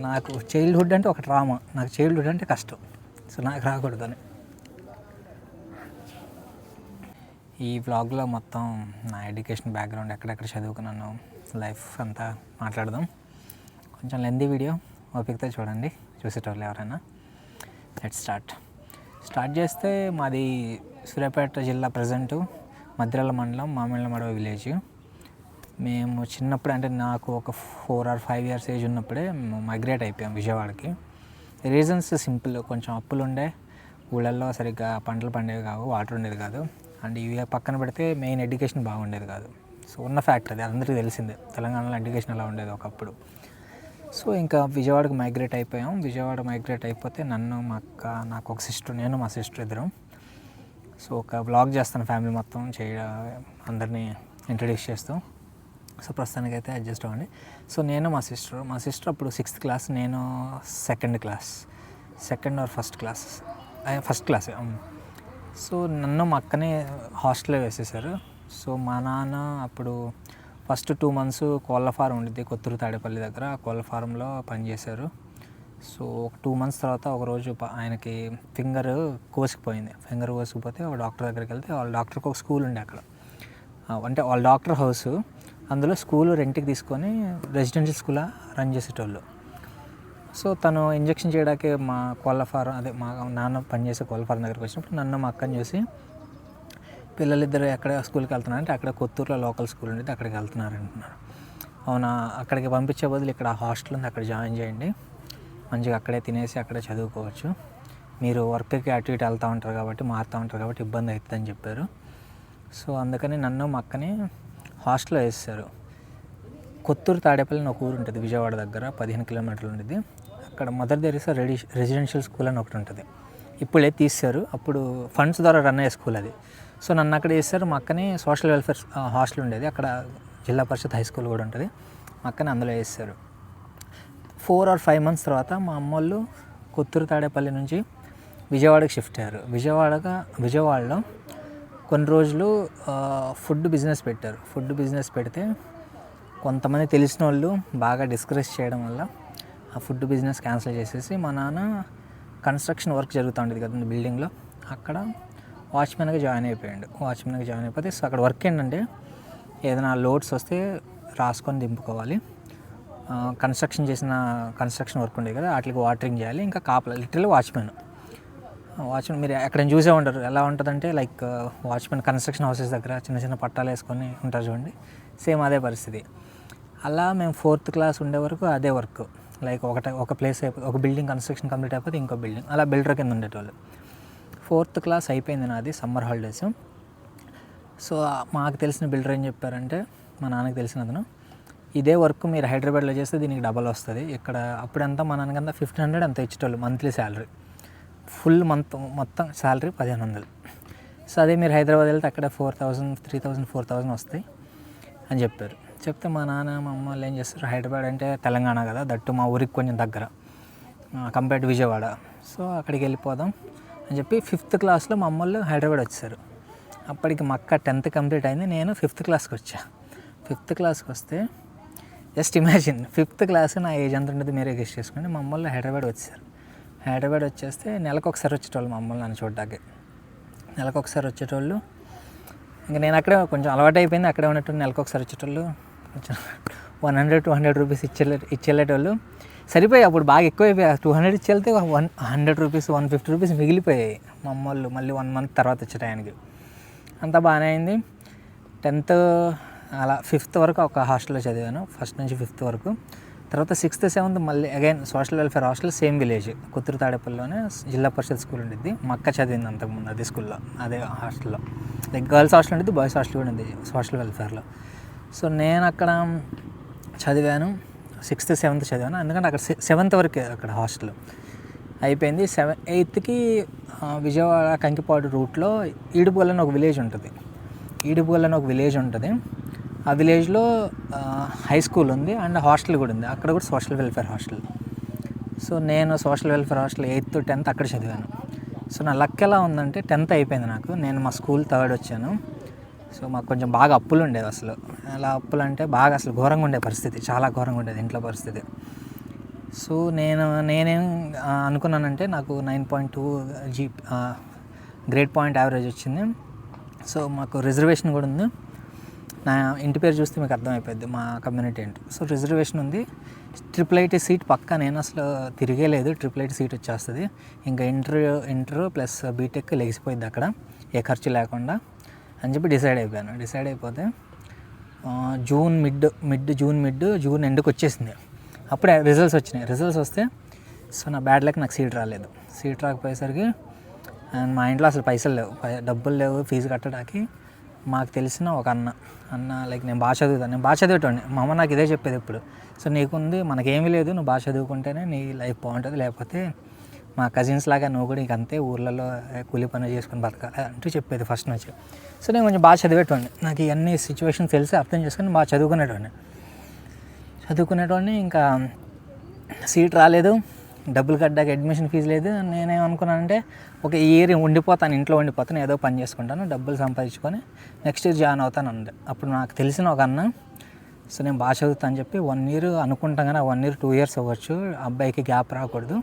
నాకు చైల్డ్హుడ్ అంటే ఒక డ్రామా, నాకు చైల్డ్హుడ్ అంటే కష్టం. సో నాకు రాకూడదని. ఈ వ్లాగ్లో మొత్తం నా ఎడ్యుకేషన్ బ్యాక్గ్రౌండ్, ఎక్కడెక్కడ చదువుకున్నాను, లైఫ్ అంతా మాట్లాడదాం. కొంచెం లెందీ వీడియో, ఓపికతో చూడండి చూసేటోళ్ళు ఎవరైనా. లెట్స్ స్టార్ట్ చేస్తే మాది సూర్యాపేట జిల్లా, ప్రజెంటు మద్దిరాల మండలం, మామిళ్ళమడవ విలేజ్. మేము చిన్నప్పుడు అంటే నాకు ఒక 4 or 5 years ఏజ్ ఉన్నప్పుడే మైగ్రేట్ అయిపోయాం విజయవాడకి. రీజన్స్ సింపుల్, కొంచెం అప్పులు ఉండే, ఊళ్ళల్లో సరిగ్గా పంటలు పండేవి కావు, వాటర్ ఉండేది కాదు. అండ్ ఇవి పక్కన పెడితే మెయిన్ ఎడ్యుకేషన్ బాగుండేది కాదు. సో ఉన్న ఫ్యాక్ట్ అది అందరికీ తెలిసిందే, తెలంగాణలో ఎడ్యుకేషన్ అలా ఉండేది ఒకప్పుడు. సో ఇంకా విజయవాడకు మైగ్రేట్ అయిపోయాం. విజయవాడ మైగ్రేట్ అయిపోతే నన్ను, మా అక్క, నాకు ఒక సిస్టర్, నేను మా సిస్టర్ ఇద్దరం. సో ఒక బ్లాగ్ చేస్తాను ఫ్యామిలీ మొత్తం అందరినీ ఇంట్రడ్యూస్ చేస్తూ. సో ప్రస్తుతానికైతే అడ్జస్ట్ అవ్వండి. సో నేను మా సిస్టర్ అప్పుడు 6th class, నేను 2nd class, first class. So నన్ను మా అక్కనే హాస్టల్లో వేసేసారు. సో మా నాన్న అప్పుడు ఫస్ట్ 2 months కోళ్ళ ఫారం ఉండిద్ది కొత్తూరు తాడేపల్లి దగ్గర, ఆ కోళ్ళ ఫారంలో పనిచేశారు. సో ఒక 2 months తర్వాత ఒకరోజు ఆయనకి ఫింగర్ కోసుకుపోతే ఒక డాక్టర్ దగ్గరికి వెళ్తే, వాళ్ళ డాక్టర్కి ఒక స్కూల్ ఉండే అక్కడ, అంటే వాళ్ళ డాక్టర్ హౌస్, అందులో స్కూల్ రెంట్కి తీసుకొని రెసిడెన్షియల్ స్కూల్ రన్ చేసేటోళ్ళు. సో తను ఇంజక్షన్ చేయడానికి మా కోళ్ళ ఫారం, అదే మా నాన్న పనిచేసే కోళ్ళ ఫారం దగ్గరికి వచ్చినప్పుడు నన్ను మా అక్కని చూసి, పిల్లలిద్దరు ఎక్కడ స్కూల్కి వెళ్తున్నారంటే అక్కడ కొత్తూరులో లోకల్ స్కూల్ ఉండేది, అక్కడికి వెళ్తున్నారు అంటున్నారు. అవునా, అక్కడికి పంపించే బదులు ఇక్కడ హాస్టల్ ఉంది, అక్కడ జాయిన్ చేయండి, మంచిగా అక్కడే తినేసి అక్కడే చదువుకోవచ్చు, మీరు వర్క్కి అటు ఇటు వెళ్తూ ఉంటారు కాబట్టి, మారుతూ ఉంటారు కాబట్టి ఇబ్బంది అవుతుందని చెప్పారు. సో అందుకని నన్ను మా అక్కని హాస్టల్లో వేస్తారు. కొత్తూరు తాడేపల్లి ఒక ఊరు ఉంటుంది విజయవాడ దగ్గర, 15 kilometers ఉండేది. అక్కడ మదర్ తెరీసా రెసిడెన్షియల్ స్కూల్ అని ఒకటి ఉంటుంది. ఇప్పుడే తీశారు, అప్పుడు ఫండ్స్ ద్వారా రన్ అయ్యే స్కూల్ అది. సో నన్ను అక్కడ వేస్తారు. మా అక్కని సోషల్ వెల్ఫేర్ హాస్టల్ ఉండేది, అక్కడ జిల్లా పరిషత్ హై స్కూల్ కూడా ఉంటుంది, మా అక్కని అందులో వేస్తారు. 4 or 5 months తర్వాత మా అమ్మోళ్ళు కొత్తూరు తాడేపల్లి నుంచి విజయవాడకి షిఫ్ట్ అయ్యారు. విజయవాడలో కొన్ని రోజులు ఫుడ్ బిజినెస్ పెడితే కొంతమంది తెలిసిన వాళ్ళు బాగా డిస్కరేజ్ చేయడం వల్ల ఆ ఫుడ్ బిజినెస్ క్యాన్సిల్ చేసేసి, మా నాన్న కన్స్ట్రక్షన్ వర్క్ జరుగుతూ ఉండేది కదా బిల్డింగ్లో, అక్కడ వాచ్మెన్గా జాయిన్ అయిపోతే, సో అక్కడ వర్క్ ఏంటంటే ఏదైనా లోడ్స్ వస్తే రాసుకొని దింపుకోవాలి, కన్స్ట్రక్షన్ వర్క్ ఉండేది కదా, వాటికి వాటరింగ్ చేయాలి, ఇంకా కాపలా, లిటరల్లీ వాచ్మెన్ మీరు ఎక్కడైనా చూసే ఉంటారు. ఎలా ఉంటుందంటే లైక్ వాచ్మెన్ కన్స్ట్రక్షన్ హౌసెస్ దగ్గర చిన్న చిన్న పట్టాలు వేసుకొని ఉంటారు చూడండి, సేమ్ అదే పరిస్థితి. అలా మేము 4th class ఉండే వరకు అదే వర్క్, లైక్ ఒక ప్లేస్ అయిపోతే, ఒక బిల్డింగ్ కన్స్ట్రక్షన్ కంప్లీట్ అయిపోతే ఇంకో బిల్డింగ్, అలా బిల్డర్ కింద ఉండేటోళ్ళు. 4th class అయిపోయింది నాది, సమ్మర్ హాలిడేస్. సో మాకు తెలిసిన బిల్డర్ ఏం చెప్పారంటే, మా నాన్నకి తెలిసిన అతను, ఇదే వర్క్ మీరు హైదరాబాద్లో చేస్తే దీనికి డబల్ వస్తుంది, ఇక్కడ అప్పుడంతా మా నాన్నకంతా 1500 అంత ఇచ్చేటోళ్ళు మంత్లీ శాలరీ, ఫుల్ మంత్ మొత్తం శాలరీ 1500. సో అదే మీరు హైదరాబాద్ వెళ్తే అక్కడ 4000, 3000, 4000 వస్తాయి అని చెప్పారు. చెప్తే మా నాన్న, మా అమ్మ వాళ్ళు ఏం చేస్తారు, హైదరాబాద్ అంటే తెలంగాణ కదా, దట్టు మా ఊరికి కొంచెం దగ్గర కంపేర్ టు విజయవాడ, సో అక్కడికి వెళ్ళిపోదాం అని చెప్పి 5th classలో మా అమ్మ వాళ్ళు హైదరాబాద్ వచ్చారు. అప్పటికి మా అక్క 10th కంప్లీట్ అయింది, నేను 5th classకి వచ్చా. 5th classకి వస్తే జస్ట్ ఇమాజిన్, 5th class నా ఏజ్ ఎంత ఉంటుంది మీరే గెస్ట్ చేసుకోండి. మా అమ్మ వాళ్ళు హైదరాబాద్ వచ్చేస్తే నెలకు ఒకసారి వచ్చేటోళ్ళు మా అమ్మలు నన్ను చూడడానికి, నెలకు ఒకసారి వచ్చేటోళ్ళు. ఇంకా నేను అక్కడే కొంచెం అలవాటు అయిపోయింది, అక్కడే ఉన్నట్టు నెలకు ఒకసారి వచ్చేటోళ్ళు, కొంచెం 100-200 రూపీస్ ఇచ్చేళ్ళేటోళ్ళు. సరిపోయాయి, అప్పుడు బాగా ఎక్కువైపోయాయి. 200 ఇచ్చేళ్తే 100 రూపీస్, 150 రూపీస్ మిగిలిపోయాయి. మా అమ్మ వాళ్ళు మళ్ళీ 1 month తర్వాత వచ్చే టైంకి అంతా బాగానే అయింది. 10th అలా 5th వరకు ఒక హాస్టల్లో చదివాను, 1st నుంచి 5th వరకు. తర్వాత 6th, 7th మళ్ళీ again social welfare hostel, same village, Kothur తాడేపల్లిలోనే జిల్లా పరిషత్ స్కూల్ ఉండిద్ది. మా అక్క చదివింది అంతకుముందు అదే స్కూల్లో, అదే హాస్టల్లో, లైక్ గర్ల్స్ హాస్టల్ ఉంటుంది, బాయ్స్ హాస్టల్ కూడా ఉంది సోషల్ వెల్ఫేర్లో. సో నేను అక్కడ చదివాను, 6th, 7th చదివాను, ఎందుకంటే అక్కడ 7th వరకే అక్కడ హాస్టల్ అయిపోయింది. 8th విజయవాడ కంకిపాడు రూట్లో ఈడుపుగల్ అని ఒక విలేజ్ ఉంటుంది. ఆ విలేజ్లో హై స్కూల్ ఉంది అండ్ హాస్టల్ కూడా ఉంది, అక్కడ కూడా సోషల్ వెల్ఫేర్ హాస్టల్. సో నేను social welfare hostel 8th, 10th అక్కడ చదివాను. సో నా లక్ ఎలా ఉందంటే 10th అయిపోయింది నాకు, నేను మా స్కూల్ 3rd వచ్చాను. సో మాకు కొంచెం బాగా అప్పులు ఉండేవి అసలు, అలా అప్పులు అంటే బాగా అసలు ఘోరంగా ఉండే పరిస్థితి, చాలా ఘోరంగా ఉండేది ఇంట్లో పరిస్థితి. సో నేనేం అనుకున్నానంటే నాకు 9.2 జీ గ్రేడ్ పాయింట్ యావరేజ్ వచ్చింది. సో మాకు రిజర్వేషన్ కూడా ఉంది. నా ఇంటి పేరు చూస్తే మీకు అర్థమైపోద్ది మా కమ్యూనిటీ ఏంటి. సో రిజర్వేషన్ ఉంది. IIIT సీట్ పక్కా, నేను అసలు తిరిగేలేదు. IIIT సీట్ వచ్చేస్తుంది. ఇంకా ఇంటర్ ప్లస్ బీటెక్ లెగిసిపోయింది అక్కడ, ఏ ఖర్చు లేకుండా అని చెప్పి డిసైడ్ అయిపోయాను. డిసైడ్ అయిపోతే జూన్ ఎండ్కి వచ్చేసింది. అప్పుడే రిజల్ట్స్ వచ్చినాయి. రిజల్ట్స్ వస్తే సో నా బ్యాడ్ లక్, నాకు సీట్ రాలేదు. సీట్ రాకపోయేసరికి అండ్ మా ఇంట్లో అసలు పైసలు లేవు, డబ్బులు లేవు ఫీజు కట్టడానికి. మాకు తెలిసిన ఒక అన్న లైక్ నేను బాగా చదివేటోడిని. మా అమ్మ నాకు ఇదే చెప్పేది ఇప్పుడు, సో నీకుంది, మనకేమీ లేదు, నువ్వు బాగా చదువుకుంటేనే నీ లైఫ్ బాగుంటుంది, లేకపోతే మా కజిన్స్ లాగా నువ్వు కూడా ఇంక అంతే, ఊర్లలో కూలి పని చేసుకుని బతకాలి అంటూ చెప్పేది ఫస్ట్ నుంచి. సో నేను కొంచెం బాగా చదివేటోడిని, నాకు ఇవన్నీ సిచ్యువేషన్ తెలిసి అర్థం చేసుకొని బాగా చదువుకునేటోడిని. ఇంకా సీట్ రాలేదు, డబ్బులు కట్టాక అడ్మిషన్ ఫీజు లేదు. నేనేమనుకున్నానంటే ఒక ఇయర్ ఇంట్లో ఉండిపోతాను, ఏదో పని చేసుకుంటాను, డబ్బులు సంపాదించుకొని నెక్స్ట్ ఇయర్ జాయిన్ అవుతాను అంది. అప్పుడు నాకు తెలిసిన ఒక అన్న, సో నేను బాగా చదువుతాను అని చెప్పి 1 year అనుకుంటాం, కానీ 1 year 2 years అవ్వచ్చు, అబ్బాయికి గ్యాప్ రాకూడదు,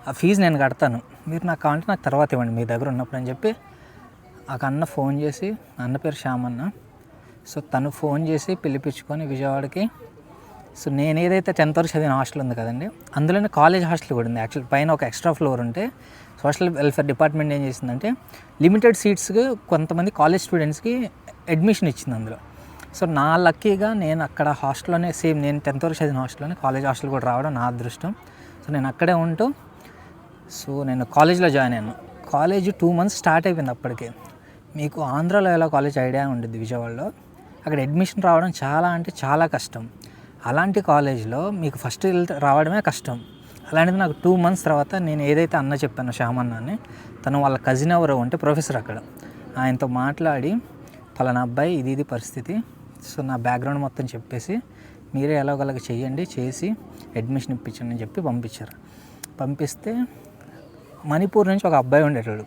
ఆ ఫీజు నేను కడతాను, మీరు నాకు కావాలంటే నాకు తర్వాత ఇవ్వండి మీ దగ్గర ఉన్నప్పుడు అని చెప్పి ఆ అన్న ఫోన్ చేసి, అన్న పేరు శ్యామ్ అన్న. సో తను ఫోన్ చేసి పిలిపించుకొని విజయవాడకి. సో నేను ఏదైతే 10th వరకు చదివిన హాస్టల్ ఉంది కదండి, అందులోనే కాలేజ్ హాస్టల్ కూడా ఉంది. యాక్చువల్ పైన ఒక ఎక్స్ట్రా ఫ్లోర్ ఉంటే సోషల్ వెల్ఫేర్ డిపార్ట్మెంట్ ఏం చేసిందంటే లిమిటెడ్ సీట్స్కి కొంతమంది కాలేజ్ స్టూడెంట్స్కి అడ్మిషన్ ఇచ్చింది అందులో. సో నా లక్కీగా నేను అక్కడ హాస్టల్లోనే, సేమ్ నేను 10th వరకు చదివిన హాస్టల్లోనే కాలేజ్ హాస్టల్ కూడా రావడం నా అదృష్టం. సో నేను అక్కడే ఉంటూ సో నేను కాలేజ్లో జాయిన్ అయ్యాను. కాలేజ్ 2 months స్టార్ట్ అయిపోయింది అప్పటికే. మీకు ఆంధ్రాలో ఎలా కాలేజ్ ఐడియా ఉంటుంది విజయవాడలో, అక్కడ అడ్మిషన్ రావడం చాలా అంటే చాలా కష్టం. అలాంటి కాలేజ్లో మీకు ఫస్ట్ రావడమే కష్టం. అలాంటిది నాకు 2 months తర్వాత నేను ఏదైతే అన్న చెప్పానో శ్యామ్ అన్న అని, తను వాళ్ళ కజిన్ ఎవరో ఉంటే ప్రొఫెసర్ అక్కడ, ఆయనతో మాట్లాడి పలానా అబ్బాయి ఇది పరిస్థితి, సో నా బ్యాక్గ్రౌండ్ మొత్తం చెప్పేసి మీరే ఎలాగోలాగా చేయండి, చేసి అడ్మిషన్ ఇప్పించండి అని చెప్పి పంపించారు. పంపిస్తే మణిపూర్ నుంచి ఒక అబ్బాయి ఉండేటాడు,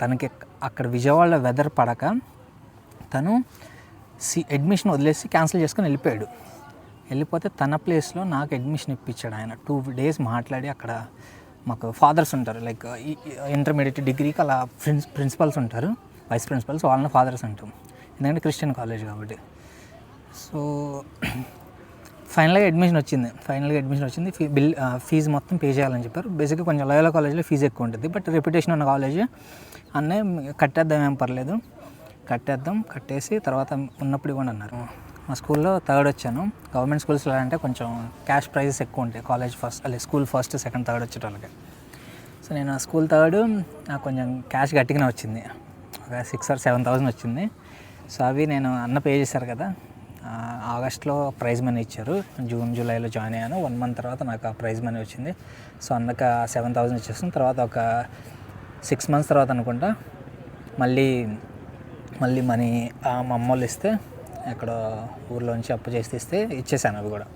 తనకి అక్కడ విజయవాడలో వెదర్ పడక తను అడ్మిషన్ వదిలేసి క్యాన్సిల్ చేసుకొని వెళ్ళిపోతే తన ప్లేస్లో నాకు అడ్మిషన్ ఇప్పించాడు ఆయన. 2 days మాట్లాడి, అక్కడ మాకు ఫాదర్స్ ఉంటారు, లైక్ ఇంటర్మీడియట్ డిగ్రీకి అలా ప్రిన్సిపల్స్ ఉంటారు, వైస్ ప్రిన్సిపల్స్, వాళ్ళని ఫాదర్స్ అంటాం, ఎందుకంటే క్రిస్టియన్ కాలేజ్ కాబట్టి. సో ఫైనల్గా అడ్మిషన్ వచ్చింది. ఫీజు మొత్తం పే చేయాలని చెప్పారు. బేసిక్గా కొంచెం లోయల కాలేజ్లో ఫీజు ఎక్కువ ఉంటుంది, బట్ రెప్యుటేషన్ ఉన్న కాలేజ్ అన్నే కట్టేద్దాం, ఏం పర్లేదు కట్టేసి తర్వాత ఉన్నప్పుడు ఇవ్వండి అన్నారు. మా స్కూల్లో 3rd వచ్చాను. గవర్నమెంట్ స్కూల్స్లో అంటే కొంచెం క్యాష్ ప్రైజెస్ ఎక్కువ ఉంటాయి, కాలేజ్ ఫస్ట్ అలా స్కూల్ ఫస్ట్ సెకండ్ థర్డ్ వచ్చేటోళ్ళకి. సో నేను స్కూల్ 3rd, నాకు కొంచెం క్యాష్ గట్టిగానే వచ్చింది, ఒక 6,000 or 7,000 వచ్చింది. సో అవి నేను అన్న పే చేశారు కదా, ఆగస్ట్లో ప్రైజ్ మనీ ఇచ్చారు, జూన్ జూలైలో జాయిన్ అయ్యాను. 1 month తర్వాత నాకు ఆ ప్రైజ్ మనీ వచ్చింది. సో అన్నకు 7,000 ఇచ్చేస్తుంది. తర్వాత ఒక 6 months తర్వాత అనుకుంటా మళ్ళీ మనీ మా అమ్మ వాళ్ళు ఇస్తే, ఎక్కడో ఊర్లోంచి అప్పు చేసి ఇస్తే ఇచ్చేసాను అవి కూడా.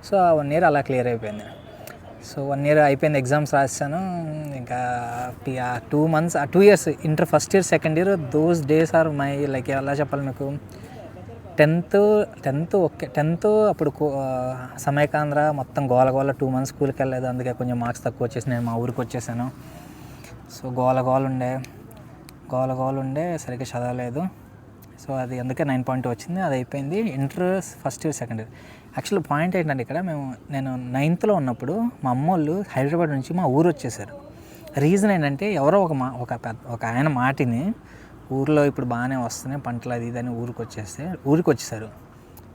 సో 1 year అలా క్లియర్ అయిపోయింది. సో 1 year అయిపోయింది, ఎగ్జామ్స్ రాసాను. ఇంకా 2 years inter first year second year, those days are my like ఎలా చెప్పాలి మీకు, 10th అప్పుడు సమైకాంధ్ర మొత్తం గోల 2 months స్కూల్కి వెళ్ళలేదు, అందుకే కొంచెం మార్క్స్ తక్కువ వచ్చేసి నేను మా ఊరికి వచ్చేసాను. సో గోల ఉండే సరిగ్గా చదవలేదు. సో అది అందుకే 9.2 వచ్చింది, అది అయిపోయింది. Inter first year second year. Actual point ఏంటంటే ఇక్కడ నేను 9thలో ఉన్నప్పుడు మా అమ్మోళ్ళు హైదరాబాద్ నుంచి మా ఊరు వచ్చేసారు. రీజన్ ఏంటంటే ఎవరో ఒక ఆయన మాటిని, ఊరిలో ఇప్పుడు బాగానే వస్తున్నాయి పంటలు అది ఇదని ఊరికి వచ్చేసారు.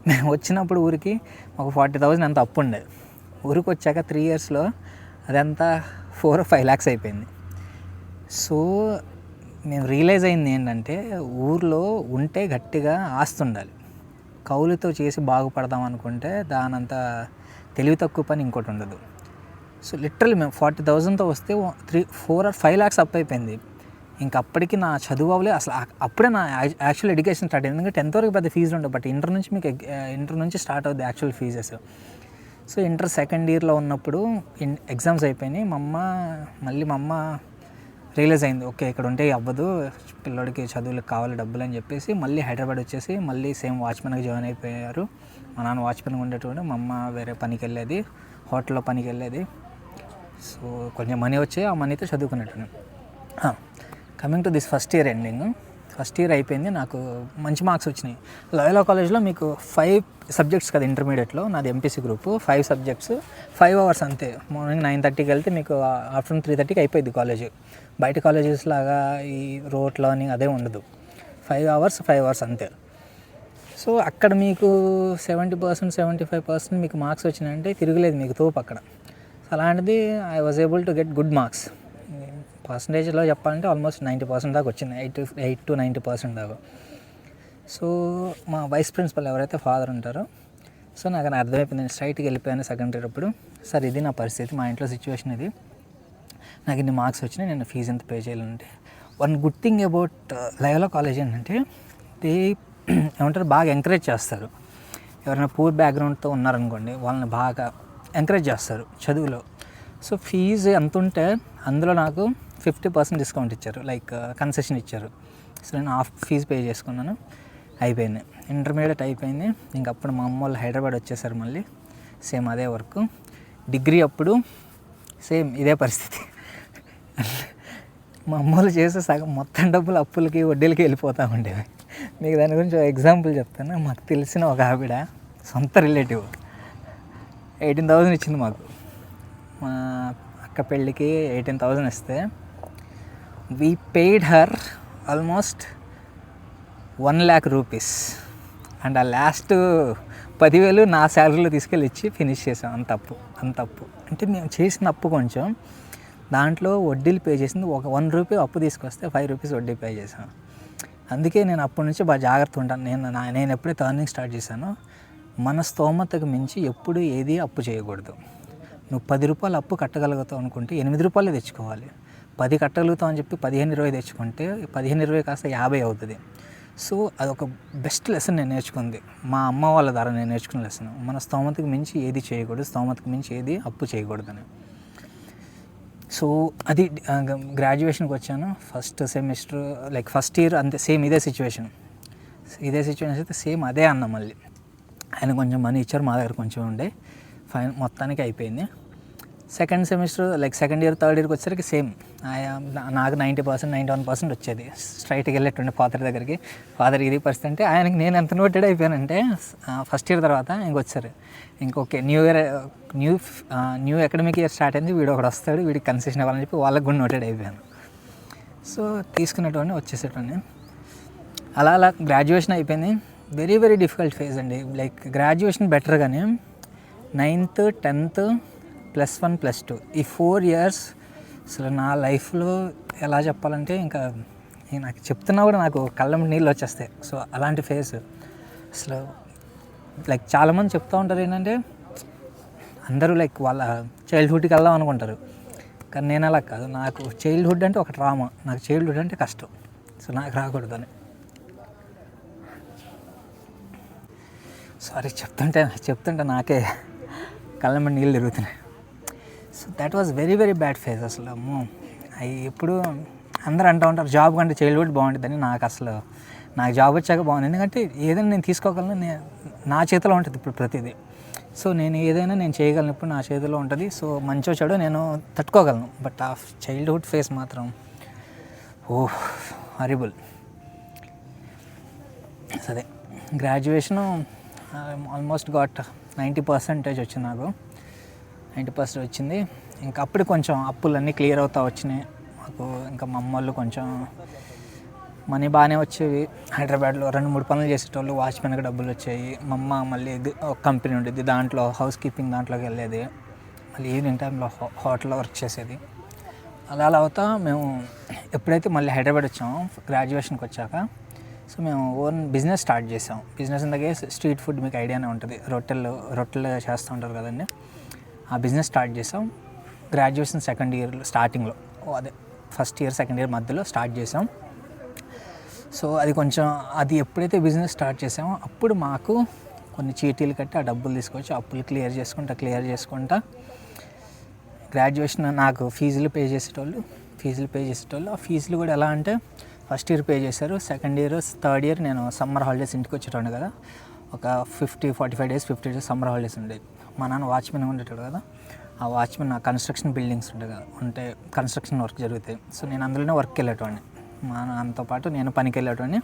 మేము వచ్చినప్పుడు ఊరికి ఒక 40,000 అంత అప్పు ఉండేది. ఊరికి వచ్చాక 3 yearsలో అదంతా 4 or 5 lakhs అయిపోయింది. సో మేము రియలైజ్ అయింది ఏంటంటే ఊర్లో ఉంటే గట్టిగా ఆస్తి ఉండాలి, కౌలుతో చేసి బాగుపడదాం అనుకుంటే దానంత తెలివి తక్కువ పని ఇంకోటి ఉండదు. సో లిటరల్లీ మేము 40,000తో వస్తే 4 or 5 lakhs అప్ అయిపోయింది. ఇంక అప్పటికి నా చదువు అవ్వలే అసలు, అప్పుడే నా యాక్చువల్ ఎడ్యుకేషన్ స్టార్ట్ అయింది. ఎందుకంటే 10th వరకు పెద్ద ఫీజు ఉండవు, బట్ ఇంటర్ నుంచి స్టార్ట్ అవుద్ది actual fees. So inter second ఇయర్లో ఉన్నప్పుడు ఎగ్జామ్స్ అయిపోయినాయి. మా అమ్మ రియలైజ్ అయింది, ఓకే ఇక్కడ ఉంటే అవ్వదు, పిల్లోడికి చదువులకు కావాలి డబ్బులు అని చెప్పేసి మళ్ళీ హైదరాబాద్ వచ్చేసి మళ్ళీ సేమ్ వాచ్మెన్గా జాయిన్ అయిపోయారు. మా నాన్న వాచ్మెన్గా ఉండేటప్పుడు, మా అమ్మ వేరే పనికి వెళ్ళేది, హోటల్లో పనికి వెళ్ళేది. సో కొంచెం మనీ వచ్చాయి, ఆ మనీతో చదువుకునేటను. Coming to this first year ending, first year అయిపోయింది, నాకు మంచి మార్క్స్ వచ్చినాయి. లాయోలా కాలేజ్లో మీకు 5 సబ్జెక్ట్స్ కదా ఇంటర్మీడియట్లో, నాది ఎంపీసీ గ్రూపు, 5 సబ్జెక్ట్స్, 5 hours అంతే. మార్నింగ్ 9:30కి వెళ్తే మీకు ఆఫ్టర్నూన్ 3:30కి అయిపోయింది కాలేజ్. బయట కాలేజెస్ లాగా ఈ రోట్లో అని అదే ఉండదు, 5 hours అంతే. సో అక్కడ మీకు 70%, 75% మీకు మార్క్స్ వచ్చినాయంటే తిరగలేదు మీకు తోపు అక్కడ. సో అలాంటిది I was able to get good marks. పర్సంటేజ్లో చెప్పాలంటే ఆల్మోస్ట్ 90% దాకా వచ్చింది, 8 to 90% దాకా. సో మా వైస్ ప్రిన్సిపల్ ఎవరైతే ఫాదర్ ఉంటారో, సో నాకు అర్థమైపోయింది. నేను స్ట్రైట్కి వెళ్ళిపోయాను సెకండ్ ఇయర్ అప్పుడు. సార్ ఇది నా పరిస్థితి, మా ఇంట్లో సిచ్యువేషన్ ఇది, నాకు ఇన్ని మార్క్స్ వచ్చినాయి, నేను ఫీజు ఎంత పే చేయాలంటే. One good thing about Loyola college ఏంటంటే దే ఏమంటారు, బాగా ఎంకరేజ్ చేస్తారు. ఎవరైనా పూర్ బ్యాక్గ్రౌండ్తో ఉన్నారనుకోండి, వాళ్ళని బాగా ఎంకరేజ్ చేస్తారు చదువులో. సో ఫీజు ఎంత ఉంటే అందులో నాకు 50% డిస్కౌంట్ ఇచ్చారు, లైక్ కన్సెషన్ ఇచ్చారు. సో నేను హాఫ్ ఫీజు పే చేసుకున్నాను, అయిపోయింది. ఇంటర్మీడియట్ అయిపోయింది. ఇంకప్పుడు మా అమ్మ వాళ్ళు హైదరాబాద్ వచ్చేసారు, మళ్ళీ సేమ్ అదే వర్క్. డిగ్రీ అప్పుడు సేమ్ ఇదే పరిస్థితి. మా అమ్మ వాళ్ళు చేసే సగం మొత్తం డబ్బులు అప్పులకి వడ్డీలకి వెళ్ళిపోతూ ఉండేవి. మీకు దాని గురించి ఒక ఎగ్జాంపుల్ చెప్తాను. మాకు తెలిసిన ఒక ఆవిడ, సొంత రిలేటివ్, 18,000 ఇచ్చింది మాకు. మా అక్క పెళ్ళికి 18,000 ఇస్తే we paid her almost 1,00,000 rupees. And ఆ లాస్ట్ 10,000 నా శాలరీలో తీసుకెళ్ళి ఇచ్చి ఫినిష్ చేసాం. అంత అప్పు అంటే మేము చేసిన అప్పు కొంచెం, దాంట్లో వడ్డీలు పే చేసింది ఒక 1 రూపీ అప్పు తీసుకొస్తే 5 రూపీస్ వడ్డీ పే చేశాను. అందుకే నేను అప్పటి నుంచి బాగా జాగ్రత్త ఉంటాను. నేను ఎప్పుడైతే ఎర్నింగ్ స్టార్ట్ చేశానో, మన స్తోమతకు మించి ఎప్పుడు ఏది అప్పు చేయకూడదు. నువ్వు 10 రూపాయలు అప్పు కట్టగలుగుతావు అనుకుంటే 8 రూపాయలే తెచ్చుకోవాలి. 10 కట్టగలుగుతావు అని చెప్పి 15-20 తెచ్చుకుంటే 15-20 కాస్త 50 అవుతుంది. సో అదొక బెస్ట్ లెసన్ నేను నేర్చుకుంది, మా అమ్మ వాళ్ళ ద్వారా నేను నేర్చుకున్న లెసన్. మన స్తోమతకు మించి ఏది చేయకూడదు, స్తోమతకు మించి ఏది అప్పు చేయకూడదని. సో అది గ్రాడ్యుయేషన్కి వచ్చాను. First semester like first year అంతే, సేమ్ ఇదే సిచ్యువేషన్ అయితే సేమ్ అదే అన్న. మళ్ళీ ఆయన కొంచెం మనీ ఇచ్చారు, మా దగ్గర కొంచెం ఉండే, మొత్తానికి అయిపోయింది. Second semester like second year third ఇయర్కి వచ్చేసరికి సేమ్, నాకు 90%, 91% వచ్చేది. స్ట్రైట్కి వెళ్ళేటుండే ఫాదర్ దగ్గరికి. ఫాదర్ ఇది పరిస్థితి అంటే ఆయనకి నేను ఎంత నోటెడ్ అయిపోయానంటే, ఫస్ట్ ఇయర్ తర్వాత ఇంకొచ్చారు, ఇంకొకే న్యూ అకాడమిక్ ఇయర్ స్టార్ట్ అయింది, వీడు ఒకడు వస్తాడు, వీడికి కన్సెషన్ ఇవ్వాలని చెప్పి వాళ్ళకి కూడా నోటెడ్ అయిపోయాను. సో తీసుకునేటోడిని వచ్చేసేటోడిని. అలా గ్రాడ్యుయేషన్ అయిపోయింది. వెరీ వెరీ డిఫికల్ట్ ఫేజ్ అండి. లైక్ గ్రాడ్యుయేషన్ బెటర్, కానీ 9th, 10th, +1, +2 ఈ 4 years అసలు నా లైఫ్లో ఎలా చెప్పాలంటే, ఇంకా నాకు చెప్తున్నా కూడా నాకు కళ్ళ నీళ్ళు వచ్చేస్తాయి. సో అలాంటి ఫేజ్ అసలు. లైక్ చాలామంది చెప్తూ ఉంటారు ఏంటంటే, అందరూ లైక్ వాళ్ళ చైల్డ్హుడ్కి వెళ్దాం అనుకుంటారు, కానీ నేను అలా కాదు. నాకు చైల్డ్హుడ్ అంటే ఒక డ్రామా, నాకు చైల్డ్హుడ్ అంటే కష్టం. సో నాకు రాకూడదని. సారీ చెప్తుంటే నాకే కళ్ళ మీద నీళ్ళు తిరుగుతున్నాయి. So that was very very bad phase అసలు. అమ్మో, అవి ఎప్పుడు అందరూ అంటూ ఉంటారు జాబ్ కంటే చైల్డ్హుడ్ బాగుంటుందని. నాకు జాబ్ వచ్చాక బాగుంది, ఎందుకంటే ఏదైనా నేను తీసుకోగలను, నా చేతిలో ఉంటుంది ఇప్పుడు ప్రతిదీ. సో నేను ఏదైనా నేను చేయగలను, ఇప్పుడు నా చేతిలో ఉంటుంది. సో మంచో చెడు నేను తట్టుకోగలను. బట్ ఆ చైల్డ్హుడ్ ఫేజ్ మాత్రం హారిబుల్. సరే, గ్రాడ్యుయేషను ఆల్మోస్ట్ గాట్ 90% వచ్చింది నాకు. 90% వచ్చింది. ఇంకా అప్పుడు కొంచెం అప్పులన్నీ క్లియర్ అవుతా వచ్చినాయి మాకు. ఇంకా మా అమ్మ వాళ్ళు కొంచెం మనీ బాగానే వచ్చేవి. హైదరాబాద్లో 2-3 పనులు చేసేటోళ్ళు, వాచ్మెన్కి డబ్బులు వచ్చాయి. మా అమ్మ మళ్ళీ ఒక కంపెనీ ఉండేది, దాంట్లో హౌస్ కీపింగ్ దాంట్లోకి వెళ్ళేది. మళ్ళీ ఈవినింగ్ టైంలో హోటల్లో వర్క్ చేసేది. అలా అవుతా మేము ఎప్పుడైతే మళ్ళీ హైదరాబాద్ వచ్చామో గ్రాడ్యుయేషన్కి వచ్చాక, సో మేము ఓన్ బిజినెస్ స్టార్ట్ చేసాం. బిజినెస్ ఇందాకే స్ట్రీట్ ఫుడ్ మీకు ఐడియానే ఉంటుంది, రొట్టెలు చేస్తూ ఉంటారు కదండి. ఆ బిజినెస్ స్టార్ట్ చేసాం గ్రాడ్యుయేషన్ సెకండ్ ఇయర్ స్టార్టింగ్లో. అదే ఫస్ట్ ఇయర్ సెకండ్ ఇయర్ మధ్యలో స్టార్ట్ చేసాం. సో అది ఎప్పుడైతే బిజినెస్ స్టార్ట్ చేసామో అప్పుడు మాకు కొన్ని చీటీలు కట్టి ఆ డబ్బులు తీసుకొచ్చి అప్పులు క్లియర్ చేసుకుంటా గ్రాడ్యుయేషన్ నాకు ఫీజులు పే చేసేటోళ్ళు. ఆ ఫీజులు కూడా ఎలా అంటే, ఫస్ట్ ఇయర్ పే చేశారు, సెకండ్ ఇయర్ థర్డ్ ఇయర్ నేను సమ్మర్ హాలిడేస్ ఇంటికి వచ్చేటోండి కదా, ఒక 45 days 50 days సమ్మర్ హాలిడేస్ ఉండేది. మా నాన్న వాచ్మెన్ ఉండేటాడు కదా, ఆ వాచ్మెన్ ఆ కన్స్ట్రక్షన్ బిల్డింగ్స్ ఉంటాయి కదా, అంటే కన్స్ట్రక్షన్ వర్క్ జరుగుతాయి. సో నేను అందులోనే వర్క్కి వెళ్ళేటవాడిని, మా నాన్నతో పాటు నేను పనికి వెళ్ళేటవాడిని.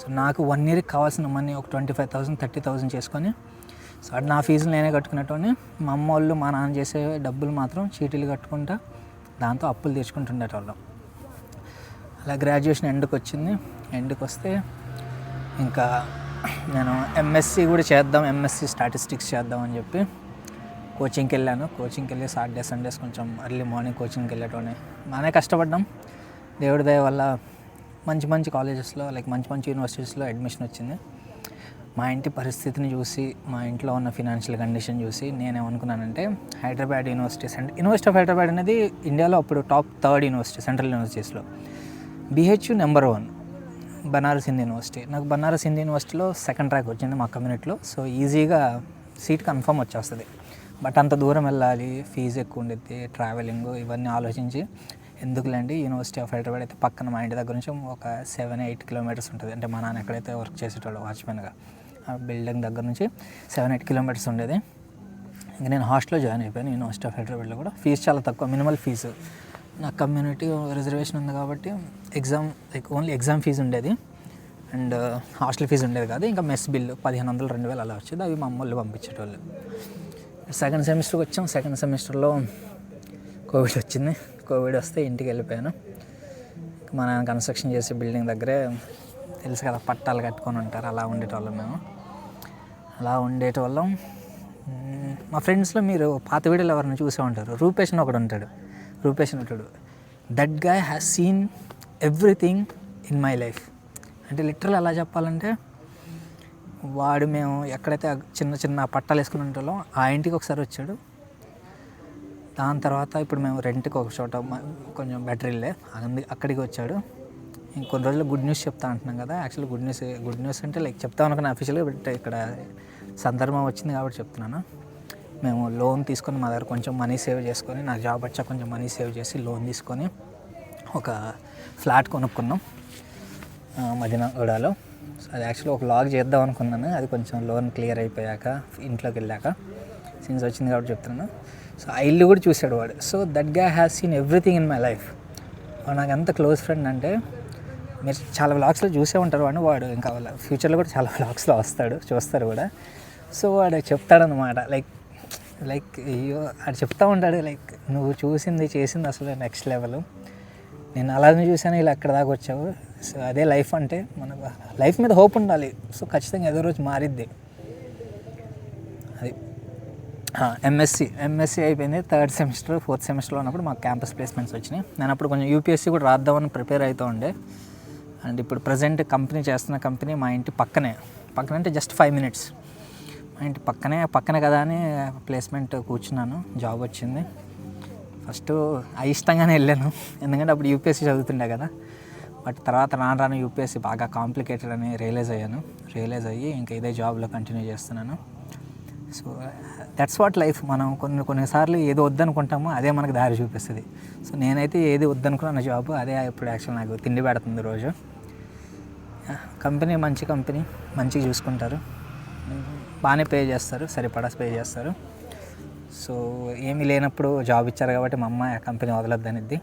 సో నాకు 1 ఇయర్కి కావాల్సిన మనీ ఒక 25,000 30,000 చేసుకొని, సో అది నా ఫీజులు నేనే కట్టుకునేటోని. మా అమ్మ వాళ్ళు మా నాన్న చేసే డబ్బులు మాత్రం చీటీలు కట్టుకుంటా దాంతో అప్పులు తెచ్చుకుంటుండేటోళ్ళం. అలా గ్రాడ్యుయేషన్ ఎండ్కి వచ్చింది. ఎండ్కి వస్తే ఇంకా నేను ఎంఎస్సి కూడా చేద్దాం, ఎంఎస్సి స్టాటిస్టిక్స్ చేద్దాం అని చెప్పి కోచింగ్కి వెళ్ళాను. కోచింగ్కి వెళ్ళి సాటర్డే సండేస్ కొంచెం ఎర్లీ మార్నింగ్ కోచింగ్కి వెళ్ళేటోనే. బాగానే కష్టపడ్డాం. దేవుడి దయ వల్ల మంచి మంచి కాలేజెస్లో, లైక్ మంచి మంచి యూనివర్సిటీస్లో అడ్మిషన్ వచ్చింది. మా ఇంటి పరిస్థితిని చూసి, మా ఇంట్లో ఉన్న ఫినాన్షియల్ కండిషన్ చూసి నేనేమనుకున్నానంటే, హైదరాబాద్ యూనివర్సిటీ ఆఫ్ హైదరాబాద్ అనేది ఇండియాలో అప్పుడు టాప్ 3rd యూనివర్సిటీ సెంట్రల్ యూనివర్సిటీస్లో. BHU number 1 Banaras Hindu university. నాకు బనారస్ హిందూ యూనివర్సిటీలో 2nd ర్యాంక్ వచ్చింది మా కమ్యూనిటీలో. సో ఈజీగా సీట్ కన్ఫర్మ్ వచ్చేస్తుంది. బట్ అంత దూరం వెళ్ళాలి, ఫీజు ఎక్కువ ఉండిద్ది, ట్రావెలింగ్, ఇవన్నీ ఆలోచించి ఎందుకులేండి, యూనివర్సిటీ ఆఫ్ హైదరాబాద్ అయితే పక్కన మా ఇంటి దగ్గర నుంచి ఒక 7-8 కిలోమీటర్స్ ఉంటుంది. అంటే మా నాన్న ఎక్కడైతే వర్క్ చేసేటోళ్ళు వాచ్మెన్గా, ఆ బిల్డింగ్ దగ్గర నుంచి 7-8 కిలోమీటర్స్ ఉండేది. ఇంకా నేను హాస్టల్లో జాయిన్ అయిపోయాను యూనివర్సిటీ ఆఫ్ హైదరాబాద్లో కూడా. ఫీజు చాలా తక్కువ, మినిమల్ ఫీజు. నాకు కమ్యూనిటీ రిజర్వేషన్ ఉంది కాబట్టి ఓన్లీ ఎగ్జామ్ ఫీజు ఉండేది అండ్ హాస్టల్ ఫీజు ఉండేది కాదు. ఇంకా మెస్ బిల్లు 1,500 2,000 అలా వచ్చేది. అవి మా అమ్మ వాళ్ళు పంపించేటోళ్ళు. సెకండ్ సెమిస్టర్కి వచ్చాం. సెకండ్ సెమిస్టర్లో కోవిడ్ వచ్చింది. కోవిడ్ వస్తే ఇంటికి వెళ్ళిపోయాను. మన కన్స్ట్రక్షన్ చేసే బిల్డింగ్ దగ్గరే తెలుసు కదా, పట్టాలు కట్టుకొని ఉంటారు, అలా ఉండేటోళ్ళం మేము. అలా ఉండేటోళ్ళం. మా ఫ్రెండ్స్లో మీరు పాత వీడియోలు ఎవరిని చూసే ఉంటారు. రూపేష్ అని ఒకడు ఉంటాడు. That guy has seen everything in my life. అంటే లిటరల్ ఎలా చెప్పాలంటే, వాడు మేము ఎక్కడైతే చిన్న చిన్న పట్టాలు వేసుకుని ఉంటాలో ఆ ఇంటికి ఒకసారి వచ్చాడు. దాని తర్వాత ఇప్పుడు మేము రెంట్కి ఒక చోట కొంచెం బెటర్ ఇల్లే, అక్కడికి వచ్చాడు. ఇంకొన్ని రోజులు గుడ్ న్యూస్ చెప్తా అంటున్నాం కదా. యాక్చువల్లీ గుడ్ న్యూస్ అంటే లైక్ చెప్తాం అనుకున్న అఫీషియల్గా, బట్ ఇక్కడ సందర్భం వచ్చింది కాబట్టి చెప్తున్నాను. మేము లోన్ తీసుకొని మా దగ్గర కొంచెం మనీ సేవ్ చేసుకొని, నాకు జాబ్ వచ్చాక కొంచెం మనీ సేవ్ చేసి లోన్ తీసుకొని ఒక ఫ్లాట్ కొనుక్కున్నాం మదీనాగూడలో. సో అది యాక్చువల్లీ ఒక వ్లాగ్ చేద్దాం అనుకున్నాను. అది కొంచెం లోన్ క్లియర్ అయిపోయాక, ఇంట్లోకి వెళ్ళాక, సీన్స్ వచ్చింది కాబట్టి చెప్తున్నాను. సో ఆ ఇల్లు కూడా చూశాడు వాడు. సో దట్ గా has seen everything in my life. వాడు నాకు ఎంత క్లోజ్ ఫ్రెండ్ అంటే, మీరు చాలా వ్లాగ్స్లో చూసే ఉంటారు వాడిని. వాడు ఇంకా వాళ్ళ ఫ్యూచర్లో కూడా చాలా వ్లాగ్స్లో చూస్తారు కూడా. సో వాడు చెప్తాడనమాట, లైక్ అయ్యో అది చెప్తూ ఉంటాడు, లైక్ నువ్వు చూసింది చేసింది అసలు నెక్స్ట్ లెవెల్, నేను అలానే చూసాను, ఇలా ఎక్కడ దాకా వచ్చావు. సో అదే లైఫ్ అంటే, మన లైఫ్ మీద హోప్ ఉండాలి. సో ఖచ్చితంగా ఏదో రోజు మారిద్ది. అది ఎంఎస్సి అయిపోయింది. 3rd సెమిస్టర్ 4th సెమిస్టర్లో ఉన్నప్పుడు మాకు క్యాంపస్ ప్లేస్మెంట్స్ వచ్చినాయి. నేను అప్పుడు కొంచెం యూపీఎస్సీ కూడా రాద్దామని ప్రిపేర్ అవుతూ ఉండే. అండ్ ఇప్పుడు ప్రజెంట్ చేస్తున్న కంపెనీ మా ఇంటి పక్కనే అంటే జస్ట్ 5 minutes మా ఇంటి పక్కనే కదా అని ప్లేస్మెంట్ కూర్చున్నాను. జాబ్ వచ్చింది. ఫస్ట్ అయిష్టంగానే వెళ్ళాను, ఎందుకంటే అప్పుడు యూపీఎస్సీ చదువుతుండే కదా. బట్ తర్వాత రాను యూపీఎస్సీ బాగా కాంప్లికేటెడ్ అని రియలైజ్ అయ్యి ఇంకా ఇదే జాబ్లో కంటిన్యూ చేస్తున్నాను. So that's what life. మనం కొన్నిసార్లు ఏది వద్దనుకుంటామో అదే మనకు దారి చూపిస్తుంది. సో నేనైతే ఏది వద్దనుకున్న జాబ్ అదే ఇప్పుడు యాక్చువల్ నాకు తిండి పెడుతుంది రోజు. కంపెనీ మంచి కంపెనీ, మంచిగా చూసుకుంటారు, బాగానే పే చేస్తారు, సరిపడా పే చేస్తారు. సో ఏమీ లేనప్పుడు జాబ్ ఇచ్చారు కాబట్టి మా అమ్మ ఆ కంపెనీ వదలొద్దనిద్ది.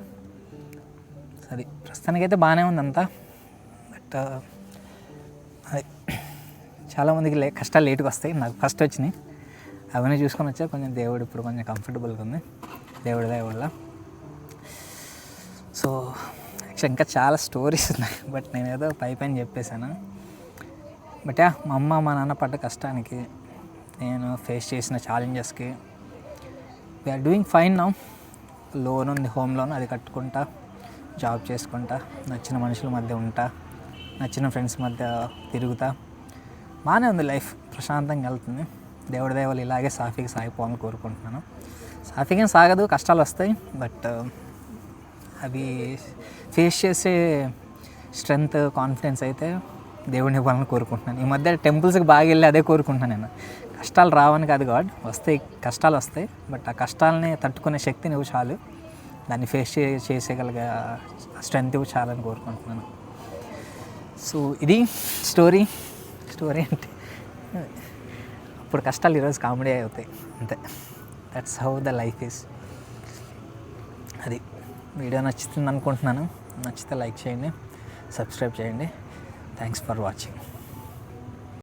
అది ప్రస్తుతానికైతే బాగానే ఉంది అంతా. బట్ అది చాలామందికి కష్టాలు లేట్గా వస్తాయి. నాకు ఫస్ట్ వచ్చినాయి, అవన్నీ చూసుకొని వచ్చా. కొంచెం దేవుడు ఇప్పుడు కొంచెం కంఫర్టబుల్గా ఉంది, దేవుడి దయ వల్ల. సో యాక్చువల్ ఇంకా చాలా స్టోరీస్ ఉన్నాయి, బట్ నేను ఏదో పైన చెప్పేశాను. బట్ మా అమ్మ మా నాన్న పడ్డ కష్టానికి, నేను ఫేస్ చేసిన ఛాలెంజెస్కి we're doing fine now. Loan ఉంది, హోమ్ లోన్, అది కట్టుకుంటా, జాబ్ చేసుకుంటా, నచ్చిన మనుషుల మధ్య ఉంటా, నచ్చిన ఫ్రెండ్స్ మధ్య తిరుగుతా, బాగానే ఉంది లైఫ్, ప్రశాంతంగా వెళ్తుంది. దేవుడి దయ వల్ల ఇలాగే సాఫీగా సాగిపోవాలని కోరుకుంటున్నాను. సాఫీగా సాగదు, కష్టాలు వస్తాయి, బట్ అవి ఫేస్ చేసే స్ట్రెంగ్త్, కాన్ఫిడెన్స్ అయితే దేవుడిని ఇవ్వాలని కోరుకుంటున్నాను. ఈ మధ్య టెంపుల్స్కి బాగా వెళ్ళి అదే కోరుకుంటున్నాను నేను. కష్టాలు రావని కాదు గాడ్, వస్తాయి, కష్టాలు వస్తాయి, బట్ ఆ కష్టాలని తట్టుకునే శక్తి నువ్వు చాలు, దాన్ని ఫేస్ చేసేయగలిగే స్ట్రెంగ్త్ ఇవ్వు చాలని కోరుకుంటున్నాను. సో ఇది స్టోరీ అంటే అప్పుడు కష్టాలు ఈరోజు కామెడీ అవుతాయి అంతే. That's how the life is. అది వీడియో నచ్చుతుంది అనుకుంటున్నాను. నచ్చితే లైక్ చేయండి, సబ్స్క్రైబ్ చేయండి. Thanks for watching.